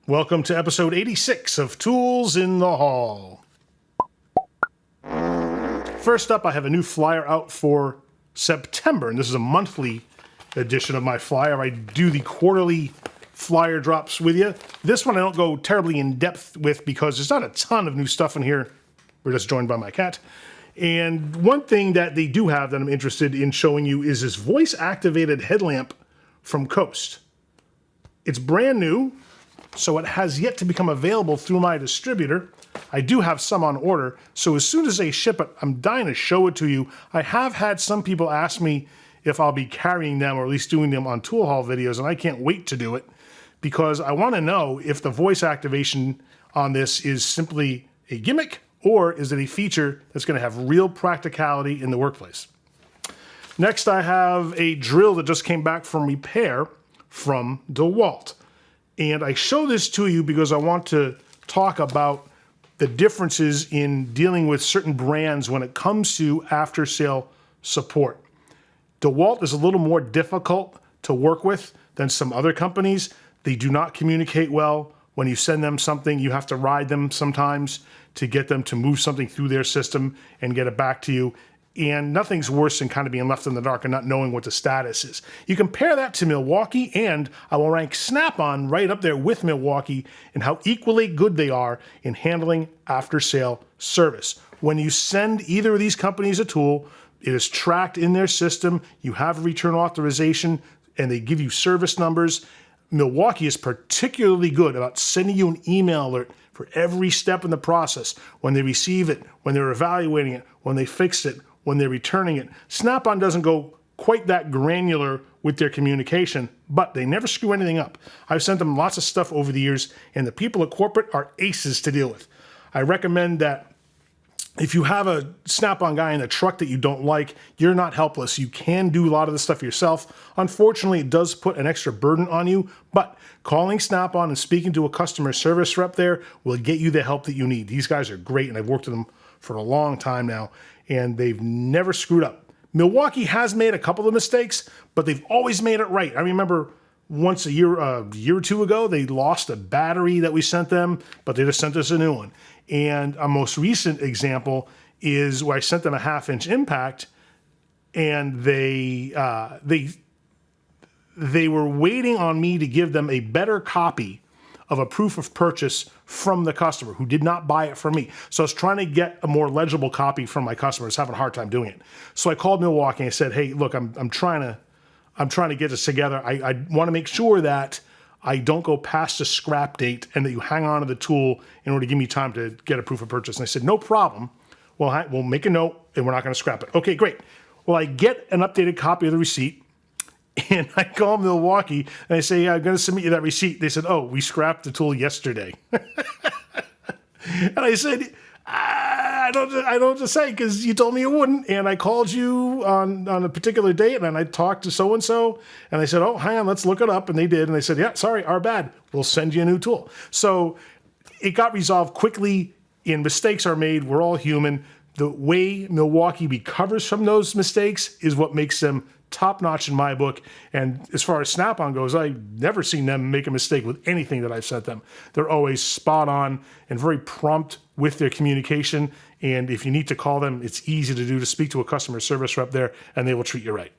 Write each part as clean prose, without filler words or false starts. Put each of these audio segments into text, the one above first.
Welcome to episode 86 of Tools in the Hall. First up, I have a new flyer out for September, and this is a monthly edition of my flyer. I do the quarterly flyer drops with you. This one I don't go terribly in depth with because there's not a ton of new stuff in here. We're just joined by my cat. And one thing that they do have that I'm interested in showing you is this voice-activated headlamp from Coast. It's brand new, so it has yet to become available through my distributor. I do have some on order, so as soon as they ship it, I'm dying to show it to you. I have had some people ask me if I'll be carrying them or at least doing them on tool haul videos, and I can't wait to do it because I want to know if the voice activation on this is simply a gimmick or is it a feature that's going to have real practicality in the workplace. Next, I have a drill that just came back from repair from DeWalt. And I show this to you because I want to talk about the differences in dealing with certain brands when it comes to after-sale support. DeWalt is a little more difficult to work with than some other companies. They do not communicate well. When you send them something, you have to ride them sometimes to get them to move something through their system and get it back to you. And nothing's worse than kind of being left in the dark and not knowing what the status is. You compare that to Milwaukee, and I will rank SnapOn right up there with Milwaukee in how equally good they are in handling after-sale service. When you send either of these companies a tool, it is tracked in their system, you have return authorization, and they give you service numbers. Milwaukee is particularly good about sending you an email alert for every step in the process, when they receive it, when they're evaluating it, when they fix it, when they're returning it. SnapOn doesn't go quite that granular with their communication, but they never screw anything up. I've sent them lots of stuff over the years, and the people at corporate are aces to deal with. I recommend that if you have a SnapOn guy in a truck that you don't like, you're not helpless. You can do a lot of the stuff yourself. Unfortunately, it does put an extra burden on you, but calling SnapOn and speaking to a customer service rep there will get you the help that you need. These guys are great, and I've worked with them for a long time now, and they've never screwed up. Milwaukee has made a couple of mistakes, but they've always made it right. I remember once a year or two ago, they lost a battery that we sent them, but they just sent us a new one. And a most recent example is where I sent them a 1/2-inch impact, and they were waiting on me to give them a better copy of a proof of purchase from the customer who did not buy it from me. So I was trying to get a more legible copy from my customer. I was having a hard time doing it. So I called Milwaukee and I said, "Hey, look, I'm trying to get this together. I want to make sure that I don't go past the scrap date and that you hang on to the tool in order to give me time to get a proof of purchase." And they said, "No problem. Well, we'll make a note and we're not going to scrap it." Okay, great. Well, I get an updated copy of the receipt and I call Milwaukee and I say, "I'm going to submit you that receipt." They said, "Oh, we scrapped the tool yesterday." And I said, I don't know what to say because you told me you wouldn't. And I called you on a particular date and I talked to so-and-so and they said, "Oh, hang on, let's look it up." And they did. And they said, "Yeah, sorry, our bad. We'll send you a new tool." So it got resolved quickly and mistakes are made. We're all human. The way Milwaukee recovers from those mistakes is what makes them top-notch in my book. And as far as SnapOn goes, I've never seen them make a mistake with anything that I've sent them. They're always spot on and very prompt with their communication. And if you need to call them, it's easy to do, to speak to a customer service rep there, and they will treat you right.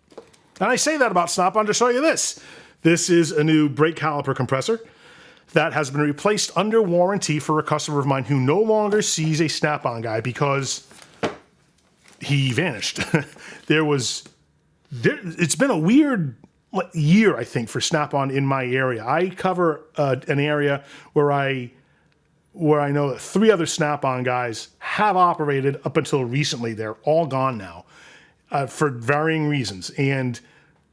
And I say that about SnapOn to show you this. This is a new brake caliper compressor that has been replaced under warranty for a customer of mine who no longer sees a SnapOn guy because he vanished. It's been a weird year, I think, for SnapOn in my area. I cover an area where I know that 3 other SnapOn guys have operated up until recently. They're all gone now for varying reasons. And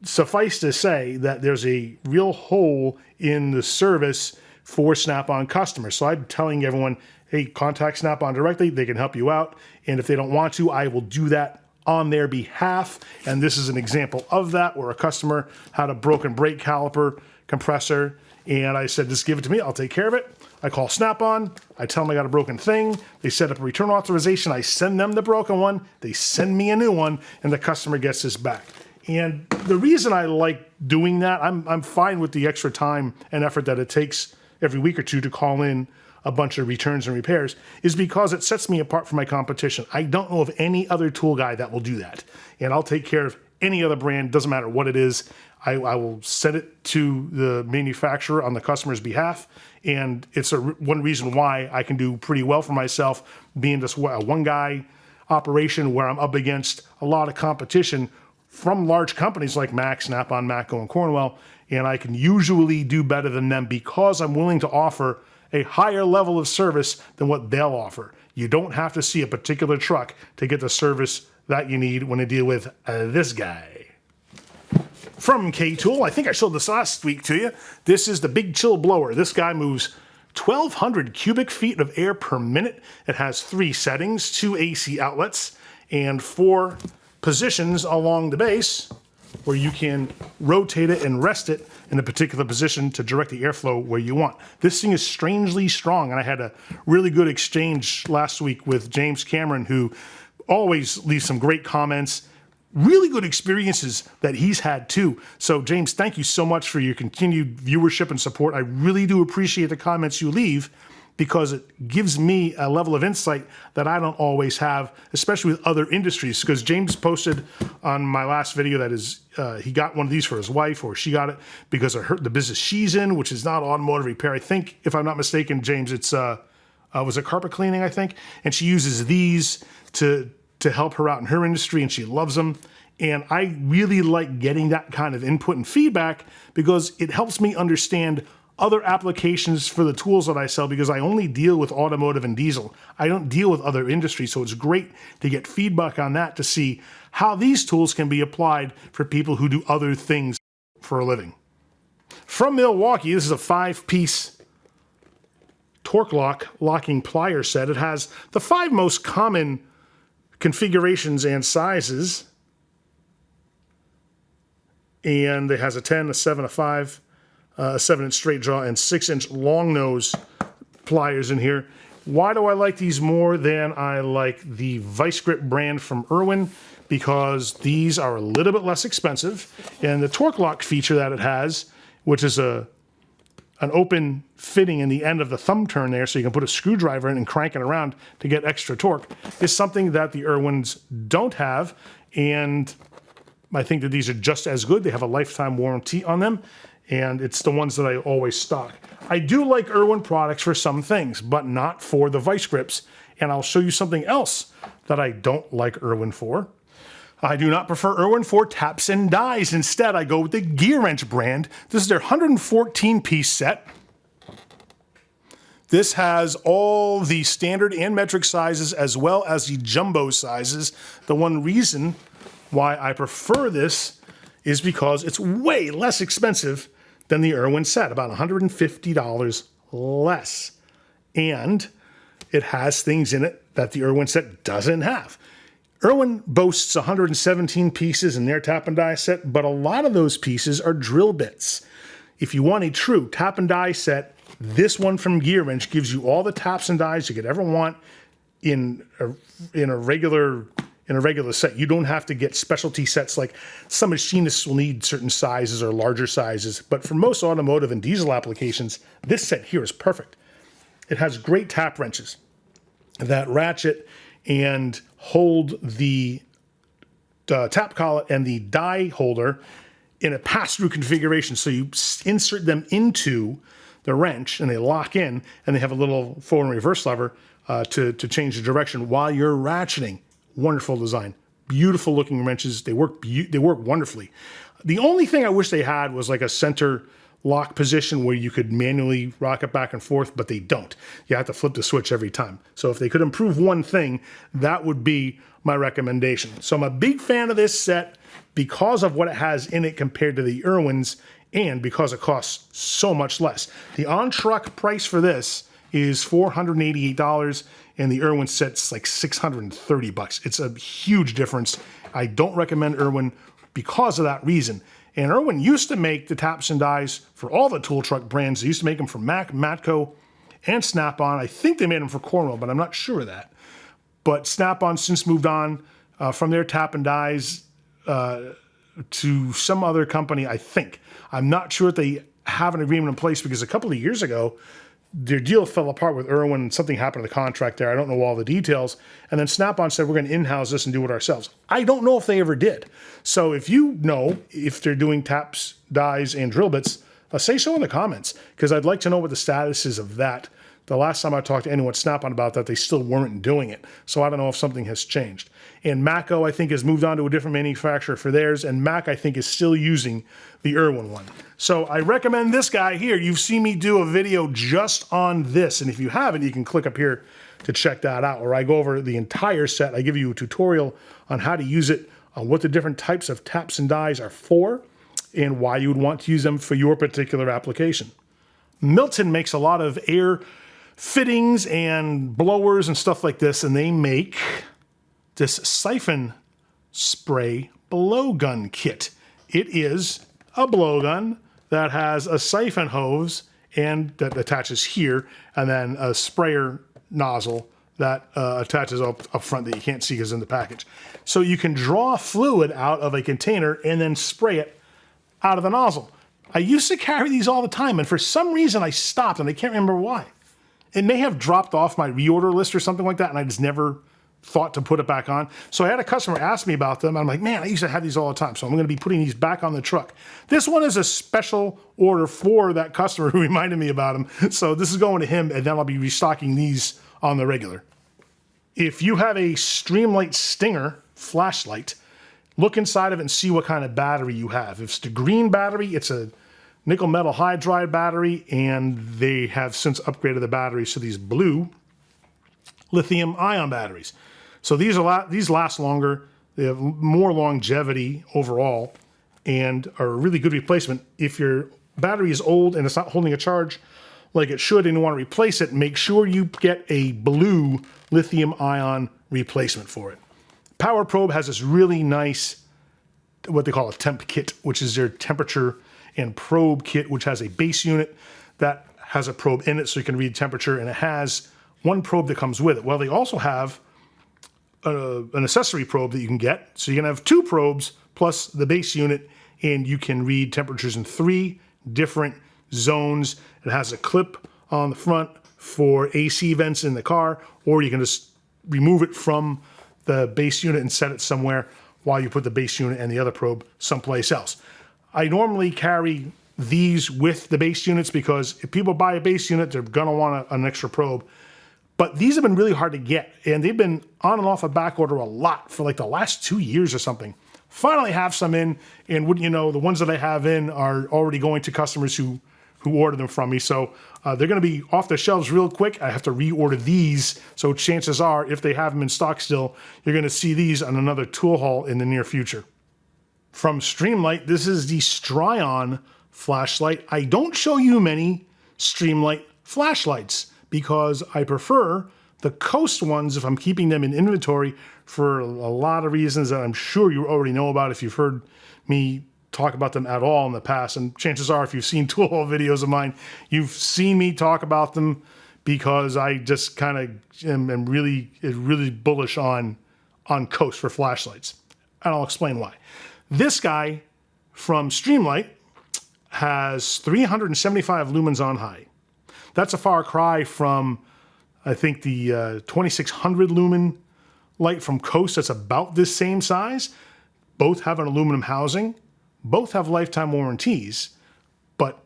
suffice to say that there's a real hole in the service for SnapOn customers. So I'm telling everyone, hey, contact SnapOn directly. They can help you out. And if they don't want to, I will do that on their behalf. And this is an example of that, where a customer had a broken brake caliper compressor. And I said, just give it to me. I'll take care of it. I call SnapOn. I tell them I got a broken thing. They set up a return authorization. I send them the broken one. They send me a new one, and the customer gets this back. And the reason I like doing that, I'm fine with the extra time and effort that it takes every week or two to call in a bunch of returns and repairs, is because it sets me apart from my competition. I don't know of any other tool guy that will do that. And I'll take care of any other brand, doesn't matter what it is. I will send it to the manufacturer on the customer's behalf. And it's one reason why I can do pretty well for myself, being just a one-guy operation where I'm up against a lot of competition from large companies like Mac, SnapOn, Matco, and Cornwell. And I can usually do better than them because I'm willing to offer a higher level of service than what they'll offer. You don't have to see a particular truck to get the service that you need when you deal with this guy. From K-Tool, I think I showed this last week to you. This is the Big Chill Blower. This guy moves 1,200 cubic feet of air per minute. It has 3 settings, 2 AC outlets, and 4 positions along the base where you can rotate it and rest it in a particular position to direct the airflow where you want. This thing is strangely strong, and I had a really good exchange last week with James Cameron, who always leaves some great comments, really good experiences that he's had too. So James, thank you so much for your continued viewership and support. I really do appreciate the comments you leave because it gives me a level of insight that I don't always have, especially with other industries. Because James posted on my last video that is, he got one of these for his wife, or she got it because of the business she's in, which is not automotive repair. I think, if I'm not mistaken, James, it's was it carpet cleaning, I think? And she uses these to help her out in her industry, and she loves them. And I really like getting that kind of input and feedback because it helps me understand other applications for the tools that I sell, because I only deal with automotive and diesel. I don't deal with other industries, so it's great to get feedback on that to see how these tools can be applied for people who do other things for a living. From Milwaukee, this is a 5-piece torque locking plier set. It has the 5 most common configurations and sizes, and it has a 10, a 7, a 5, a 7-inch straight draw, and 6-inch long nose pliers in here. Why do I like these more than I like the Vice Grip brand from Irwin? Because these are a little bit less expensive, and the torque lock feature that it has, which is an open fitting in the end of the thumb turn there, so you can put a screwdriver in and crank it around to get extra torque, is something that the Irwins don't have, and I think that these are just as good. They have a lifetime warranty on them, and it's the ones that I always stock. I do like Irwin products for some things, but not for the Vice Grips, and I'll show you something else that I don't like Irwin for. I do not prefer Irwin for taps and dies. Instead, I go with the Gearwrench brand. This is their 114-piece set. This has all the standard and metric sizes as well as the jumbo sizes. The one reason why I prefer this is because it's way less expensive than the Irwin set, about $150 less. And it has things in it that the Irwin set doesn't have. Irwin boasts 117 pieces in their tap and die set, but a lot of those pieces are drill bits. If you want a true tap and die set, this one from Gearwrench gives you all the taps and dies you could ever want in a regular set. You don't have to get specialty sets like some machinists will need certain sizes or larger sizes, but for most automotive and diesel applications, this set here is perfect. It has great tap wrenches that ratchet and hold the tap collet and the die holder in a pass-through configuration. So you insert them into the wrench and they lock in, and they have a little forward and reverse lever to change the direction while you're ratcheting. Wonderful design. Beautiful looking wrenches. They work wonderfully. The only thing I wish they had was like a center lock position where you could manually rock it back and forth, but they don't. You have to flip the switch every time. So if they could improve one thing, that would be my recommendation. So I'm a big fan of this set because of what it has in it compared to the Irwins, and because it costs so much less. The on-truck price for this is $488, and the Irwin set's like $630. It's a huge difference. I don't recommend Irwin because of that reason. And Irwin used to make the taps and dies for all the tool truck brands. They used to make them for Mac, Matco, and SnapOn. I think they made them for Cornwell, but I'm not sure of that. But SnapOn since moved on from their tap and dies to some other company, I think. I'm not sure if they have an agreement in place because a couple of years ago, their deal fell apart with Irwin and something happened to the contract there. I don't know all the details. And then SnapOn said, we're going to in-house this and do it ourselves. I don't know if they ever did. So if you know if they're doing taps, dies, and drill bits, say so in the comments, because I'd like to know what the status is of that. The last time I talked to anyone at SnapOn about that, they still weren't doing it. So I don't know if something has changed. And Mako, I think, has moved on to a different manufacturer for theirs, and Mac, I think, is still using the Irwin one. So I recommend this guy here. You've seen me do a video just on this, and if you haven't, you can click up here to check that out, where I go over the entire set. I give you a tutorial on how to use it, on what the different types of taps and dies are for, and why you would want to use them for your particular application. Milton makes a lot of air fittings and blowers and stuff like this, and they make this siphon spray blowgun kit. It is a blowgun that has a siphon hose and that attaches here, and then a sprayer nozzle that attaches up front that you can't see because in the package. So you can draw fluid out of a container and then spray it out of the nozzle. I used to carry these all the time, and for some reason I stopped, and I can't remember why. It may have dropped off my reorder list or something like that, and I just never thought to put it back on. So I had a customer ask me about them. I'm like, man, I used to have these all the time, so I'm going to be putting these back on the truck. This one is a special order for that customer who reminded me about him. So this is going to him, and then I'll be restocking these on the regular. If you have a Streamlight Stinger flashlight, look inside of it and see what kind of battery you have. If it's the green battery, it's a nickel metal hydride battery, and they have since upgraded the batteries to these blue lithium ion batteries. So these last longer, they have more longevity overall, and are a really good replacement. If your battery is old and it's not holding a charge like it should and you want to replace it, make sure you get a blue lithium ion replacement for it. PowerProbe has this really nice, what they call a temp kit, which is their temperature and probe kit, which has a base unit that has a probe in it so you can read temperature, and it has one probe that comes with it. Well, they also have an accessory probe that you can get. So you can have two probes plus the base unit, and you can read temperatures in 3 different zones. It has a clip on the front for AC vents in the car, or you can just remove it from the base unit and set it somewhere while you put the base unit and the other probe someplace else. I normally carry these with the base units because if people buy a base unit, they're going to want an extra probe. But these have been really hard to get, and they've been on and off a back order a lot for like the last 2 years or something. Finally have some in, and wouldn't you know, the ones that I have in are already going to customers who order them from me. So they're going to be off the shelves real quick. I have to reorder these, so chances are, if they have them in stock still, you're going to see these on another tool haul in the near future. From Streamlight, this is the Strion flashlight. I don't show you many Streamlight flashlights because I prefer the Coast ones if I'm keeping them in inventory for a lot of reasons that I'm sure you already know about if you've heard me talk about them at all in the past. And chances are, if you've seen tool haul videos of mine, you've seen me talk about them because I just kind of am really bullish on Coast for flashlights. And I'll explain why. This guy from Streamlight has 375 lumens on high. That's a far cry from, I think, the 2600 lumen light from Coast. That's about this same size. Both have an aluminum housing. Both have lifetime warranties. But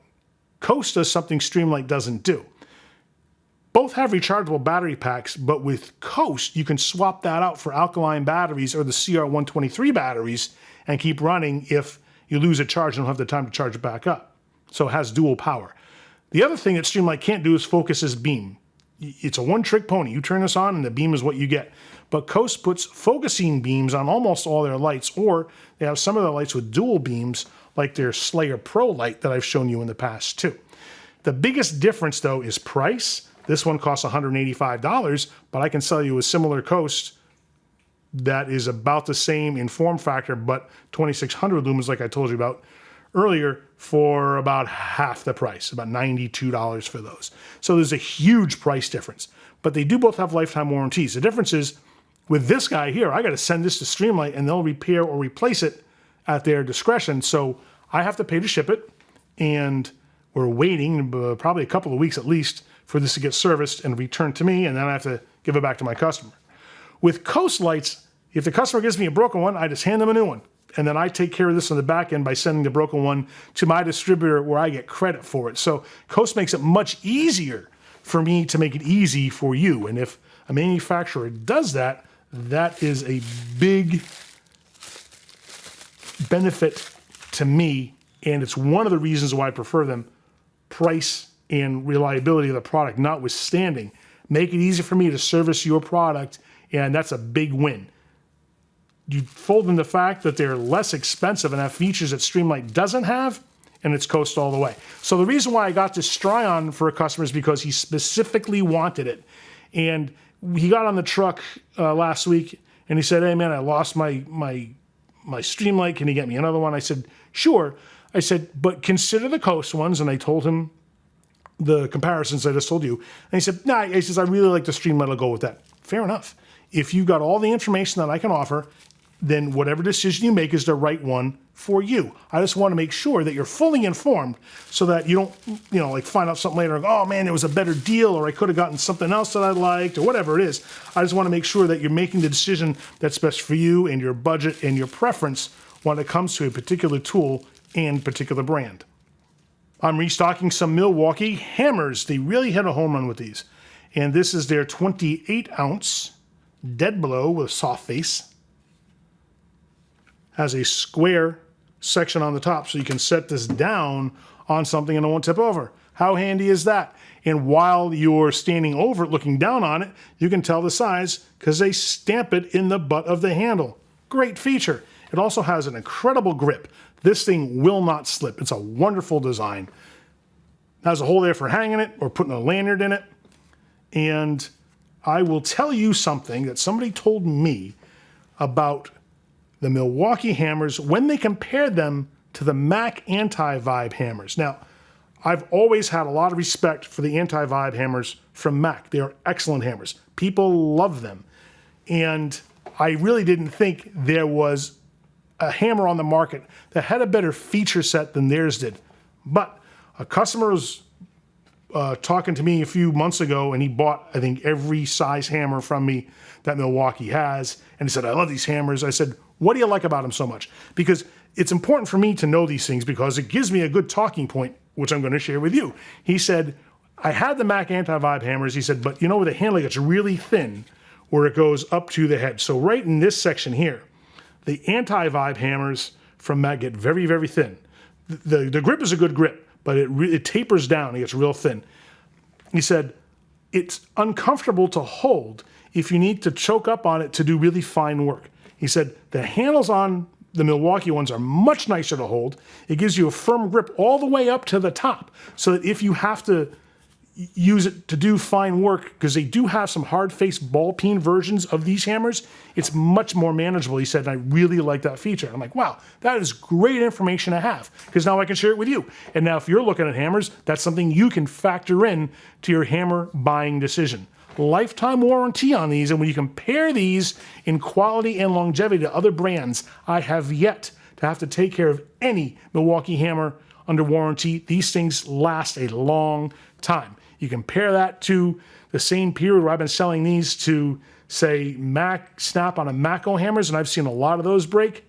Coast does something Streamlight doesn't do. Both have rechargeable battery packs, but with Coast, you can swap that out for alkaline batteries or the CR123 batteries and keep running if you lose a charge and don't have the time to charge it back up. So it has dual power. The other thing that Streamlight can't do is focus this beam. It's a one-trick pony. You turn this on and the beam is what you get. But Coast puts focusing beams on almost all their lights, or they have some of their lights with dual beams, like their Slayer Pro light that I've shown you in the past too. The biggest difference, though, is price. This one costs $185, but I can sell you a similar Coast that is about the same in form factor, but 2600 lumens, like I told you about earlier, for about half the price, about $92 for those. So there's a huge price difference, but they do both have lifetime warranties. The difference is with this guy here, I got to send this to Streamlight and they'll repair or replace it at their discretion. So I have to pay to ship it. And we're waiting probably a couple of weeks at least for this to get serviced and returned to me, and then I have to give it back to my customer. With Coast lights, if the customer gives me a broken one, I just hand them a new one. And then I take care of this on the back end by sending the broken one to my distributor where I get credit for it. So Coast makes it much easier for me to make it easy for you. And if a manufacturer does that, that is a big benefit to me. And it's one of the reasons why I prefer them. Price and reliability of the product notwithstanding. Make it easy for me to service your product, and that's a big win. You fold in the fact that they're less expensive and have features that Streamlight doesn't have, and it's Coast all the way. So the reason why I got this Strion for a customer is because he specifically wanted it. And he got on the truck last week, and he said, hey man, I lost my Streamlight. Can you get me another one? I said, sure. I said, but consider the Coast ones. And I told him the comparisons I just told you. And he said, nah, he says, I really like the Streamlight. I'll go with that. Fair enough. If you got all the information that I can offer, then whatever decision you make is the right one for you. I just want to make sure that you're fully informed so that you don't, like find out something later and go, oh man, it was a better deal, or I could have gotten something else that I liked, or whatever it is. I just want to make sure that you're making the decision that's best for you and your budget and your preference when it comes to a particular tool and particular brand. I'm restocking some Milwaukee hammers. They really hit a home run with these. And this is their 28-ounce dead blow with soft face. Has a square section on the top so you can set this down on something and it won't tip over. How handy is that? And while you're standing over it looking down on it, you can tell the size because they stamp it in the butt of the handle. Great feature. It also has an incredible grip. This thing will not slip. It's a wonderful design. It has a hole there for hanging it or putting a lanyard in it. And I will tell you something that somebody told me about the Milwaukee hammers when they compared them to the Mac anti-vibe hammers. Now, I've always had a lot of respect for the anti-vibe hammers from Mac. They are excellent hammers. People love them. And I really didn't think there was a hammer on the market that had a better feature set than theirs did. But a customer was talking to me a few months ago, and he bought, I think, every size hammer from me that Milwaukee has. And he said, I love these hammers. I said, what do you like about them so much? Because it's important for me to know these things because it gives me a good talking point, which I'm going to share with you. He said, I had the Mac anti-vibe hammers. He said, but you know, with the handle gets really thin where it goes up to the head. So right in this section here, the anti-vibe hammers from Mac get very, very thin. The grip is a good grip, but it tapers down. It gets real thin. He said, it's uncomfortable to hold if you need to choke up on it to do really fine work. He said, the handles on the Milwaukee ones are much nicer to hold. It gives you a firm grip all the way up to the top so that if you have to use it to do fine work, because they do have some hard-face ball-peen versions of these hammers, it's much more manageable, he said, and I really like that feature. I'm like, wow, that is great information to have, because now I can share it with you. And now if you're looking at hammers, that's something you can factor in to your hammer buying decision. Lifetime warranty on these, and when you compare these in quality and longevity to other brands, I have yet to have to take care of any Milwaukee hammer under warranty. These things last a long time. You compare that to the same period where I've been selling these to, say, Mac, SnapOn and Mako hammers, and I've seen a lot of those break.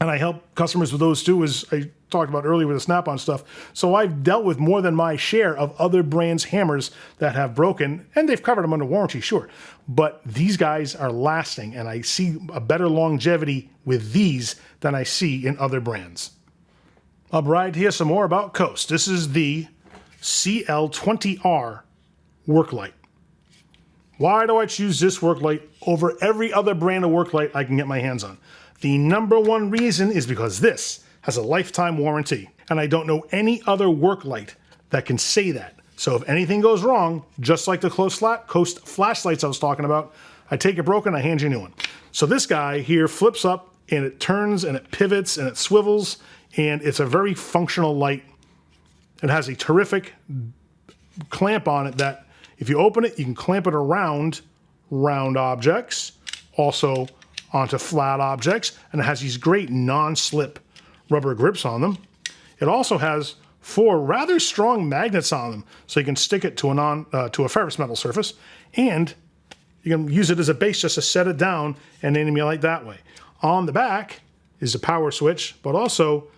And I help customers with those too, as I talked about earlier with the SnapOn stuff. So I've dealt with more than my share of other brands' hammers that have broken, and they've covered them under warranty, sure. But these guys are lasting, and I see a better longevity with these than I see in other brands. I'll right here some more about Coast. This is the CL20R worklight. Why do I choose this worklight over every other brand of worklight I can get my hands on? The number one reason is because this has a lifetime warranty, and I don't know any other worklight that can say that. So if anything goes wrong, just like the Coast flashlights I was talking about, I take it broken, I hand you a new one. So this guy here flips up, and it turns, and it pivots, and it swivels, and it's a very functional light. It has a terrific clamp on it that if you open it, you can clamp it around round objects, also onto flat objects, and it has these great non-slip rubber grips on them. It also has 4 rather strong magnets on them, so you can stick it to a ferrous metal surface, and you can use it as a base just to set it down and aim your light that way. On the back is the power switch, but also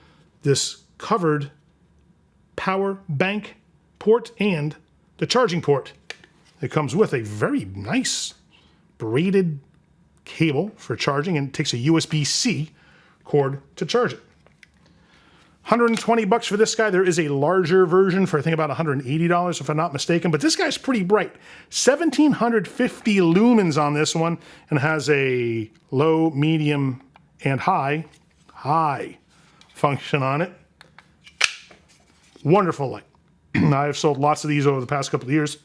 this covered power bank port and the charging port. It comes with a very nice braided cable for charging, and it takes a USB-C cord to charge it. $120 for this guy. There is a larger version for I think about $180 if I'm not mistaken, but this guy's pretty bright. 1750 lumens on this one, and has a low, medium, and high function on it. Wonderful light. I have sold lots of these over the past couple of years,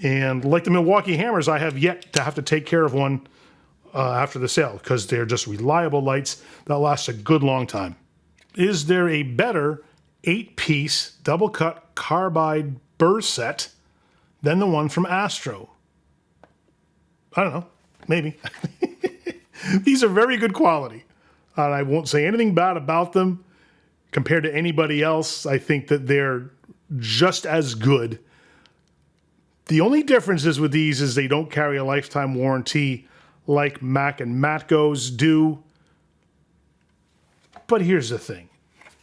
and like the Milwaukee hammers, I have yet to have to take care of one after the sale, because they're just reliable lights that last a good long time. Is there a better 8-piece double-cut carbide burr set than the one from Astro? I don't know. Maybe. These are very good quality. I won't say anything bad about them. Compared to anybody else, I think that they're just as good. The only difference is with these is they don't carry a lifetime warranty like Mac and Matco's do. But here's the thing.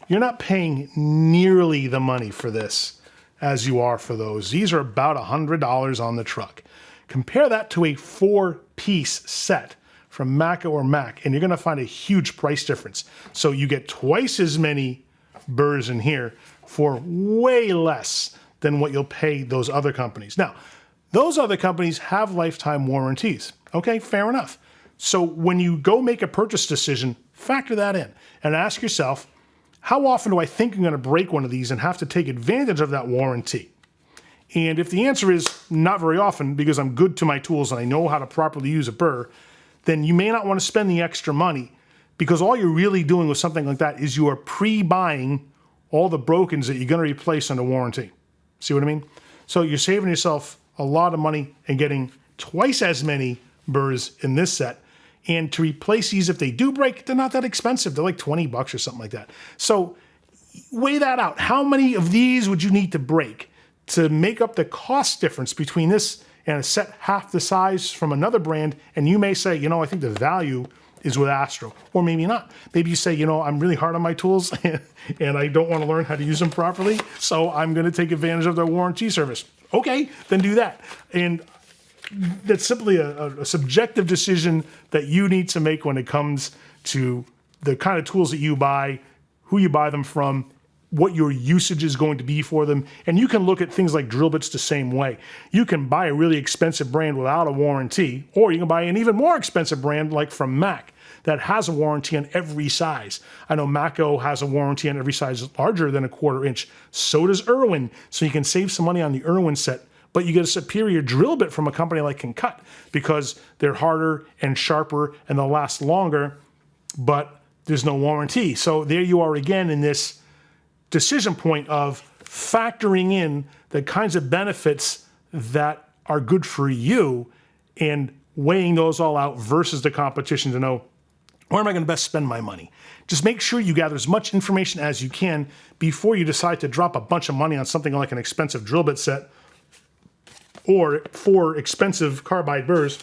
You're not paying nearly the money for this as you are for those. These are about $100 on the truck. Compare that to a 4-piece set from Matco or Mac, and you're going to find a huge price difference. So you get twice as many burrs in here for way less than what you'll pay those other companies. Now, those other companies have lifetime warranties. Okay, fair enough. So when you go make a purchase decision, factor that in and ask yourself, how often do I think I'm going to break one of these and have to take advantage of that warranty? And if the answer is not very often, because I'm good to my tools and I know how to properly use a burr, then you may not want to spend the extra money, because all you're really doing with something like that is you are pre-buying all the brokens that you're going to replace under warranty. See what I mean? So you're saving yourself a lot of money and getting twice as many burrs in this set. And to replace these, if they do break, they're not that expensive. They're like $20 or something like that. So weigh that out. How many of these would you need to break to make up the cost difference between this and a set half the size from another brand? And you may say, you know, I think the value is with Astro, or maybe not. Maybe you say, you know, I'm really hard on my tools and I don't want to learn how to use them properly, so I'm going to take advantage of their warranty service. Okay, then do that. And that's simply a subjective decision that you need to make when it comes to the kind of tools that you buy, who you buy them from, what your usage is going to be for them. And you can look at things like drill bits the same way. You can buy a really expensive brand without a warranty, or you can buy an even more expensive brand like from Mac that has a warranty on every size. I know Matco has a warranty on every size larger than a 1/4 inch. So does Irwin. So you can save some money on the Irwin set, but you get a superior drill bit from a company like Concut because they're harder and sharper and they'll last longer, but there's no warranty. So there you are again in this decision point of factoring in the kinds of benefits that are good for you and weighing those all out versus the competition to know, where am I going to best spend my money? Just make sure you gather as much information as you can before you decide to drop a bunch of money on something like an expensive drill bit set or 4 expensive carbide burrs,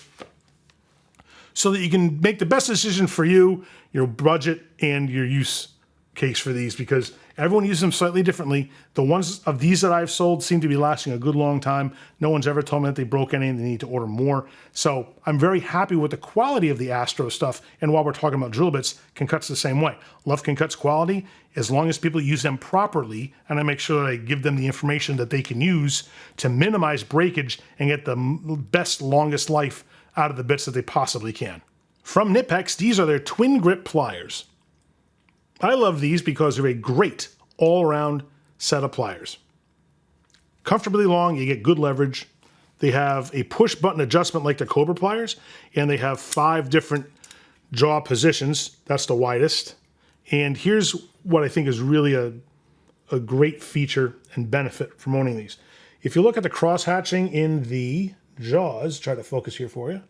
so that you can make the best decision for you, your budget, and your use case for these, because everyone uses them slightly differently. The ones of these that I've sold seem to be lasting a good long time. No one's ever told me that they broke any and they need to order more. So I'm very happy with the quality of the Astro stuff. And while we're talking about drill bits, Concut's the same way. Love Concut's quality as long as people use them properly, and I make sure that I give them the information that they can use to minimize breakage and get the best, longest life out of the bits that they possibly can. From Nipex, these are their twin grip pliers. I love these because they're a great all-around set of pliers. Comfortably long, you get good leverage. They have a push-button adjustment like the Cobra pliers, and they have 5 different jaw positions. That's the widest. And here's what I think is really a great feature and benefit from owning these. If you look at the cross-hatching in the jaws, try to focus here for you,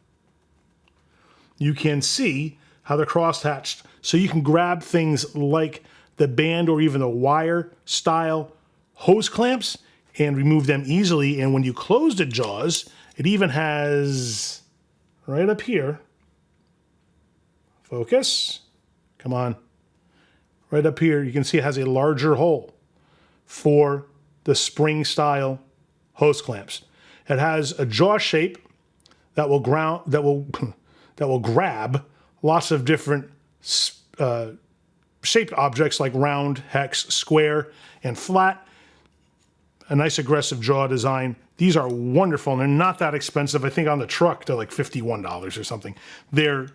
you can see how they're cross-hatched. So you can grab things like the band or even the wire style hose clamps and remove them easily. And when you close the jaws, it even has right up here, focus, come on, right up here, you can see it has a larger hole for the spring style hose clamps. It has a jaw shape that will grab lots of different shaped objects like round, hex, square, and flat. A nice aggressive jaw design. These are wonderful, and they're not that expensive. I think on the truck they're like $51 or something. They're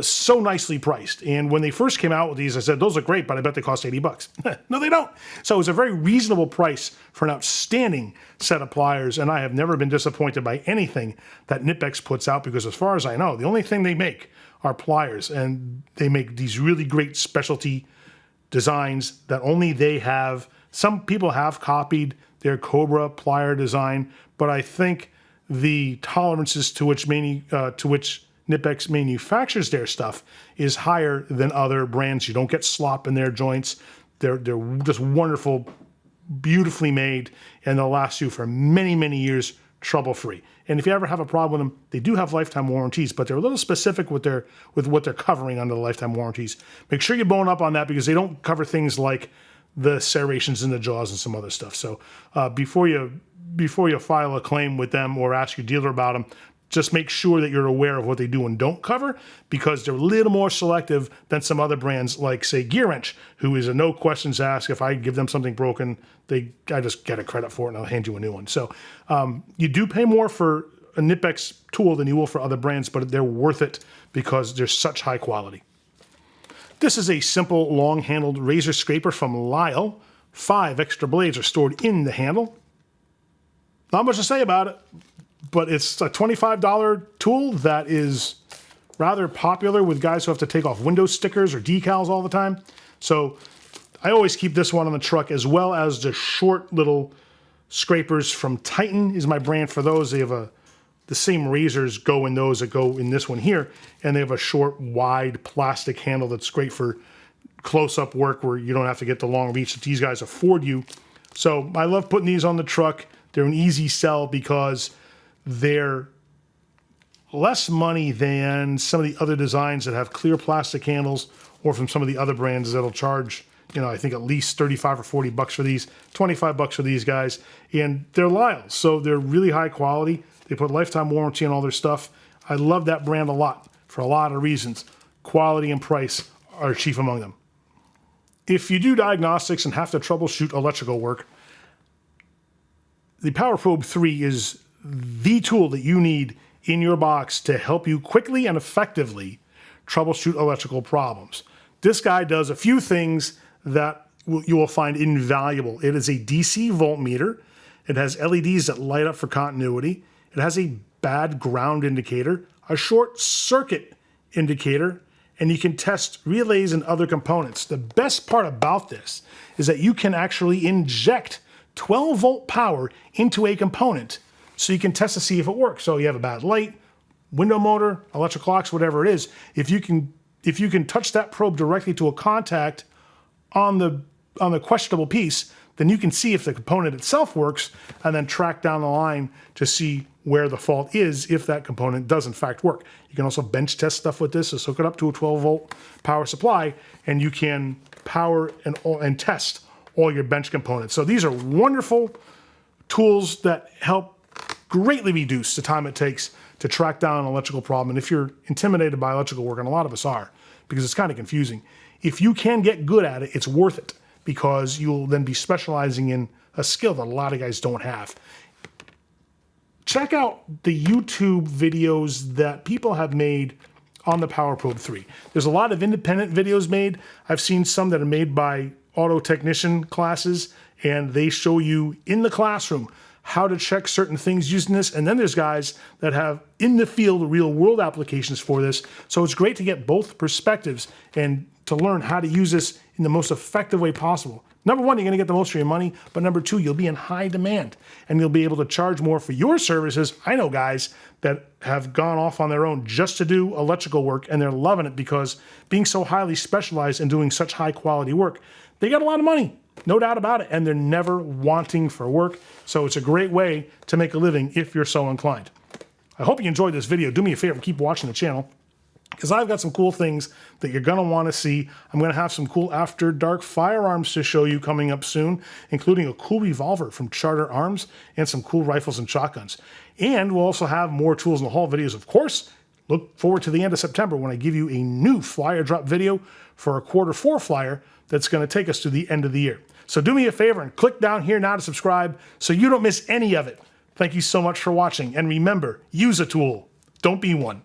so nicely priced. And when they first came out with these, I said, those are great, but I bet they cost 80 bucks. No, they don't. So it was a very reasonable price for an outstanding set of pliers, and I have never been disappointed by anything that nipex puts out, because as far as I know, the only thing they make are pliers, and they make these really great specialty designs that only they have. Some people have copied their Cobra plier design, but I think the tolerances to which nipex manufactures their stuff is higher than other brands. You don't get slop in their joints. They're just wonderful, beautifully made, and they'll last you for many, many years trouble-free. And if you ever have a problem with them, they do have lifetime warranties, but they're a little specific with what they're covering under the lifetime warranties. Make sure you bone up on that, because they don't cover things like the serrations in the jaws and some other stuff. So before you file a claim with them or ask your dealer about them, just make sure that you're aware of what they do and don't cover, because they're a little more selective than some other brands like, say, Gearwrench, who is a no questions asked. If I give them something broken, I just get a credit for it and I'll hand you a new one. So you do pay more for a nipex tool than you will for other brands, but they're worth it because they're such high quality. This is a simple long-handled razor scraper from Lyle. 5 extra blades are stored in the handle. Not much to say about it, but it's a $25 tool that is rather popular with guys who have to take off window stickers or decals all the time. So I always keep this one on the truck, as well as the short little scrapers from Titan is my brand for those. They have the same razors go in those that go in this one here, and they have a short, wide plastic handle that's great for close-up work where you don't have to get the long reach that these guys afford you. So I love putting these on the truck. They're an easy sell because they're less money than some of the other designs that have clear plastic handles, or from some of the other brands that'll charge, I think at least 35 or 40 bucks for these, 25 bucks for these guys. And they're Lyle, so they're really high quality. They put lifetime warranty on all their stuff. I love that brand a lot for a lot of reasons. Quality and price are chief among them. If you do diagnostics and have to troubleshoot electrical work, the PowerProbe III is the tool that you need in your box to help you quickly and effectively troubleshoot electrical problems. This guy does a few things that you will find invaluable. It is a DC voltmeter. It has LEDs that light up for continuity. It has a bad ground indicator, a short circuit indicator, and you can test relays and other components. The best part about this is that you can actually inject 12 volt power into a component so you can test to see if it works. So you have a bad light, window motor, electric clocks, whatever it is. If you can touch that probe directly to a contact on the questionable piece, then you can see if the component itself works, and then track down the line to see where the fault is if that component does in fact work. You can also bench test stuff with this, so hook it up to a 12 volt power supply, and you can power and test all your bench components. So these are wonderful tools that help greatly reduce the time it takes to track down an electrical problem. And if you're intimidated by electrical work, and a lot of us are, because it's kind of confusing, if you can get good at it, it's worth it, because you'll then be specializing in a skill that a lot of guys don't have. Check out the YouTube videos that people have made on the PowerProbe III. There's a lot of independent videos made. I've seen some that are made by auto technician classes, and they show you in the classroom how to check certain things using this. And then there's guys that have in the field real world applications for this. So it's great to get both perspectives and to learn how to use this in the most effective way possible. Number one, you're going to get the most for your money, but number two, you'll be in high demand and you'll be able to charge more for your services. I know guys that have gone off on their own just to do electrical work, and they're loving it because being so highly specialized and doing such high quality work, they got a lot of money. No doubt about it. And they're never wanting for work. So it's a great way to make a living if you're so inclined. I hope you enjoyed this video. Do me a favor, keep watching the channel, because I've got some cool things that you're going to want to see. I'm going to have some cool After Dark firearms to show you coming up soon, including a cool revolver from Charter Arms and some cool rifles and shotguns. And we'll also have more Tools in the Hall videos, of course. Look forward to the end of September when I give you a new flyer drop video for a Q4 flyer that's going to take us to the end of the year. So do me a favor and click down here now to subscribe so you don't miss any of it. Thank you so much for watching. And remember, use a tool. Don't be one.